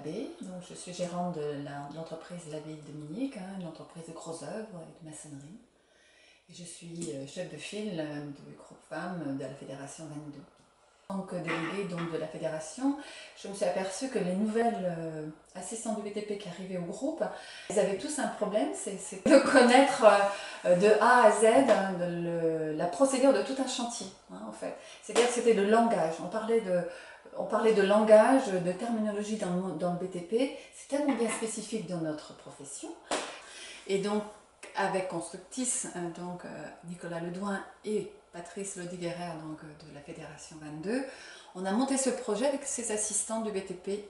Labbé, donc je suis gérante de l'entreprise Labbé Dominique, une entreprise de gros œuvres et de maçonnerie. Et je suis chef de file du groupe femmes de la Fédération 22. En tant que déléguée donc, de la Fédération, je me suis aperçue que les nouvelles assistantes du BTP qui arrivaient au groupe, ils avaient tous un problème, c'est de connaître de A à Z la procédure de tout un chantier, en fait. C'est-à-dire que c'était le langage, on parlait de langage, de terminologie dans le BTP, c'est tellement bien spécifique dans notre profession. Et donc, avec Constructis, Nicolas Ledouin et Patrice Lodiguerre de la Fédération 22, on a monté ce projet avec ces assistants du BTP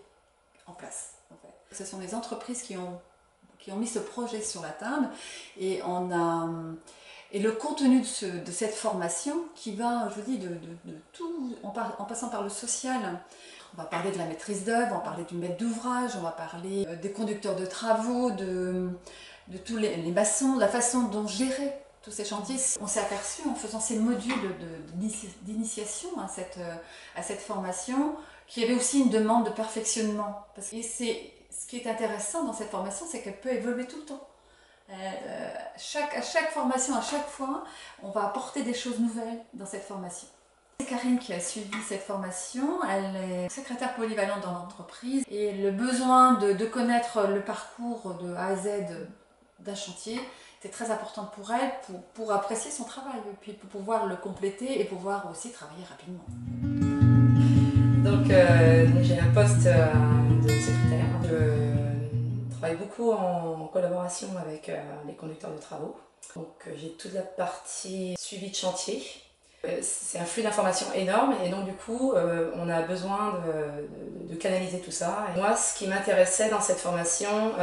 en place. En fait. Ce sont les entreprises qui ont mis ce projet sur la table et le contenu de cette formation qui va, je vous dis, de tout, en passant par le social. On va parler de la maîtrise d'œuvre, on va parler du maître d'ouvrage, on va parler des conducteurs de travaux, de tous les maçons, la façon dont gérer tous ces chantiers. On s'est aperçu en faisant ces modules d'initiation à cette formation qu'il y avait aussi une demande de perfectionnement. Parce que ce qui est intéressant dans cette formation, c'est qu'elle peut évoluer tout le temps. À chaque formation, à chaque fois, on va apporter des choses nouvelles dans cette formation. C'est Karine qui a suivi cette formation, elle est secrétaire polyvalente dans l'entreprise et le besoin de connaître le parcours de A à Z d'un chantier, c'est très important pour elle pour apprécier son travail et puis pour pouvoir le compléter et pouvoir aussi travailler rapidement. Donc j'ai un poste de secrétaire. Je travaille beaucoup en collaboration avec les conducteurs de travaux. Donc j'ai toute la partie suivi de chantier. C'est un flux d'informations énorme et donc du coup on a besoin de canaliser tout ça. Et moi, ce qui m'intéressait dans cette formation,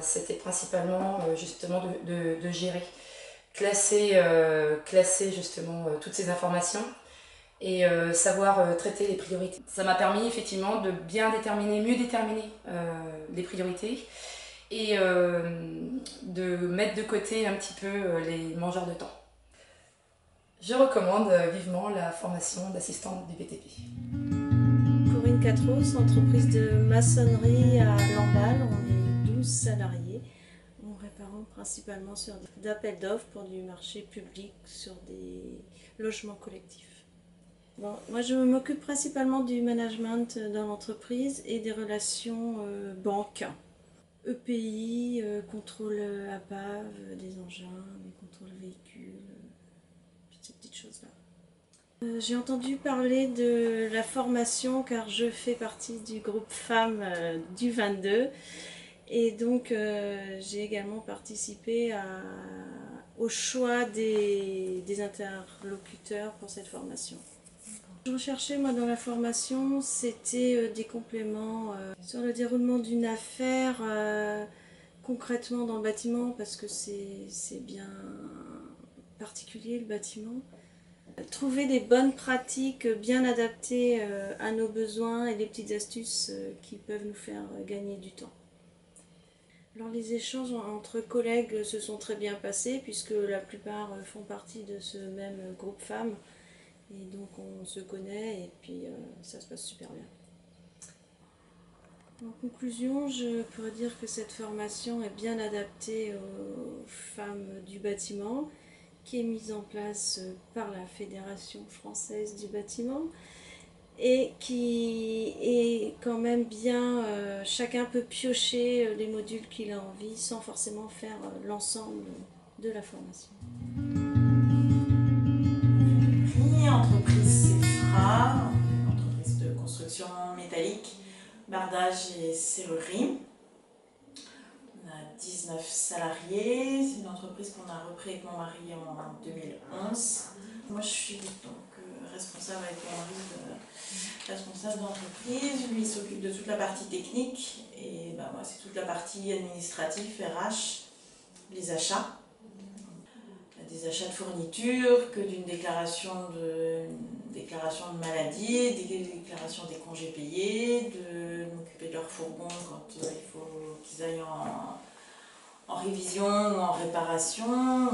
c'était principalement justement de gérer, classer justement toutes ces informations et savoir traiter les priorités. Ça m'a permis effectivement de mieux déterminer les priorités et de mettre de côté un petit peu les mangeurs de temps. Je recommande vivement la formation d'assistante du BTP. Corinne Catros, entreprise de maçonnerie à Lamballe, on est 12 salariés. On répare principalement sur des appels d'offres pour du marché public, sur des logements collectifs. Bon, moi je m'occupe principalement du management dans l'entreprise et des relations banques. EPI, contrôle APAV, des engins, des contrôles véhicules. Ces petites choses-là. J'ai entendu parler de la formation car je fais partie du groupe femmes du 22 et donc j'ai également participé au choix des interlocuteurs pour cette formation. Je recherchais moi dans la formation, c'était des compléments sur le déroulement d'une affaire concrètement dans le bâtiment parce que c'est bien particulier le bâtiment. Trouver des bonnes pratiques bien adaptées à nos besoins et des petites astuces qui peuvent nous faire gagner du temps. Alors les échanges entre collègues se sont très bien passés puisque la plupart font partie de ce même groupe femmes et donc on se connaît et puis ça se passe super bien. En conclusion, je pourrais dire que cette formation est bien adaptée aux femmes du bâtiment, qui est mise en place par la Fédération française du bâtiment et qui est quand même bien, chacun peut piocher les modules qu'il a envie sans forcément faire l'ensemble de la formation. Entreprise CEFRA, entreprise de construction métallique, bardage et serrurerie. On a 19 salariés, c'est une entreprise qu'on a repris avec mon mari en 2011. Moi je suis donc responsable avec mon mari, responsable d'entreprise. Lui il s'occupe de toute la partie technique et moi c'est toute la partie administrative, RH, les achats. Des achats de fournitures, que d'une déclaration de maladie, des déclarations des congés payés, de m'occuper de leur fourgon quand il faut qu'ils aillent en révision ou en réparation.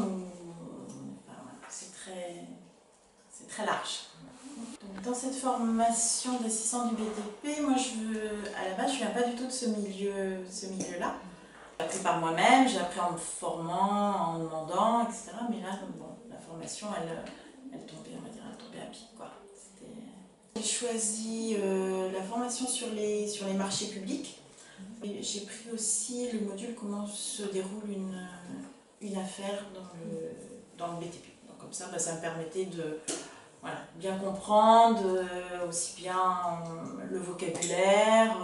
C'est très large. Donc, dans cette formation d'assistant du BTP, moi à la base je ne viens pas du du tout de ce milieu-là. J'ai appris par moi-même, j'ai appris en me formant, en demandant, etc. Mais là, bon, la formation, elle tombait, on va dire, elle tombait à pic, quoi. J'ai choisi la formation sur les marchés publics. J'ai pris aussi le module comment se déroule une affaire dans le BTP. Donc comme ça, ça me permettait de bien comprendre, aussi bien le vocabulaire,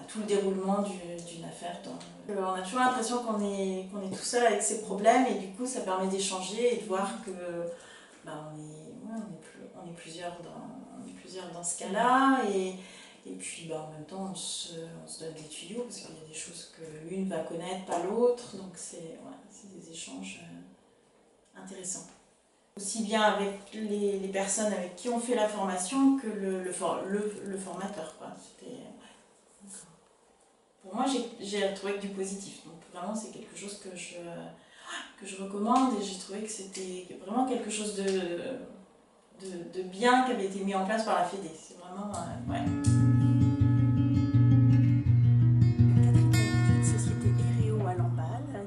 tout le déroulement d'une affaire. On a toujours l'impression qu'on est tout seul avec ses problèmes et du coup ça permet d'échanger et de voir que on est plusieurs dans ce cas-là. Et puis en même temps, on se donne des tuyaux parce qu'il y a des choses que l'une va connaître, pas l'autre. Donc c'est des échanges intéressants. Aussi bien avec les personnes avec qui on fait la formation que le formateur, quoi. Pour moi, j'ai trouvé du positif. Donc vraiment, c'est quelque chose que je recommande et j'ai trouvé que c'était vraiment quelque chose de bien qui avait été mis en place par la Fédé. C'est vraiment...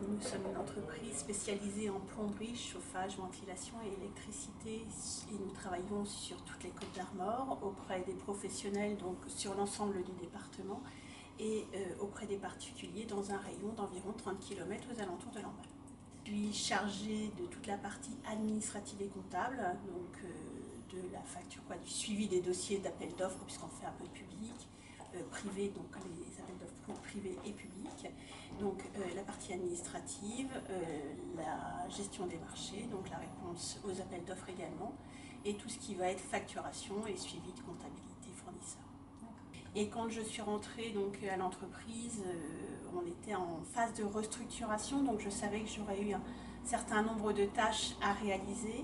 Nous sommes une entreprise spécialisée en plomberie, chauffage, ventilation et électricité et nous travaillons sur toutes les Côtes d'Armor auprès des professionnels, donc sur l'ensemble du département et auprès des particuliers dans un rayon d'environ 30 km aux alentours de Lamballe. Je suis chargée de toute la partie administrative et comptable, donc de la facture, du suivi des dossiers d'appel d'offres puisqu'on fait un peu de public, privé, donc les appels d'offres privés et publics. Donc la partie administrative, la gestion des marchés, donc la réponse aux appels d'offres également, et tout ce qui va être facturation et suivi de comptabilité fournisseur. Et quand je suis rentrée donc, à l'entreprise, on était en phase de restructuration, donc je savais que j'aurais eu un certain nombre de tâches à réaliser.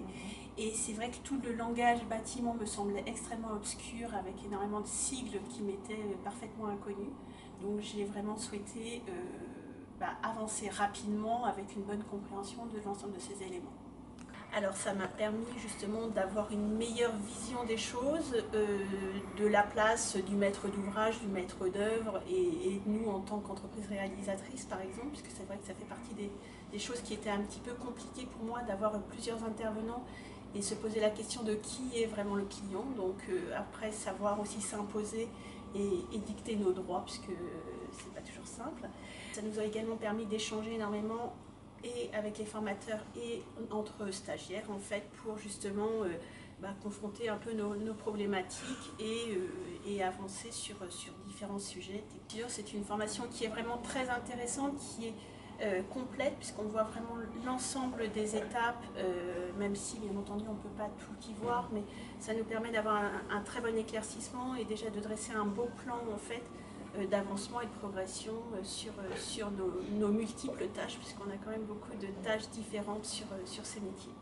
Et c'est vrai que tout le langage bâtiment me semblait extrêmement obscur, avec énormément de sigles qui m'étaient parfaitement inconnus. Donc j'ai vraiment souhaité avancer rapidement avec une bonne compréhension de l'ensemble de ces éléments. Alors ça m'a permis justement d'avoir une meilleure vision des choses, de la place du maître d'ouvrage, du maître d'œuvre et nous en tant qu'entreprise réalisatrice par exemple, puisque c'est vrai que ça fait partie des choses qui étaient un petit peu compliquées pour moi d'avoir plusieurs intervenants et se poser la question de qui est vraiment le client, donc après savoir aussi s'imposer et dicter nos droits, puisque c'est pas toujours simple. Ça nous a également permis d'échanger énormément et avec les formateurs et entre stagiaires en fait pour justement confronter un peu nos problématiques et avancer sur différents sujets. C'est une formation qui est vraiment très intéressante, qui est complète puisqu'on voit vraiment l'ensemble des étapes, même si bien entendu on ne peut pas tout y voir, mais ça nous permet d'avoir un très bon éclaircissement et déjà de dresser un beau plan en fait d'avancement et de progression sur nos multiples tâches, puisqu'on a quand même beaucoup de tâches différentes sur ces métiers.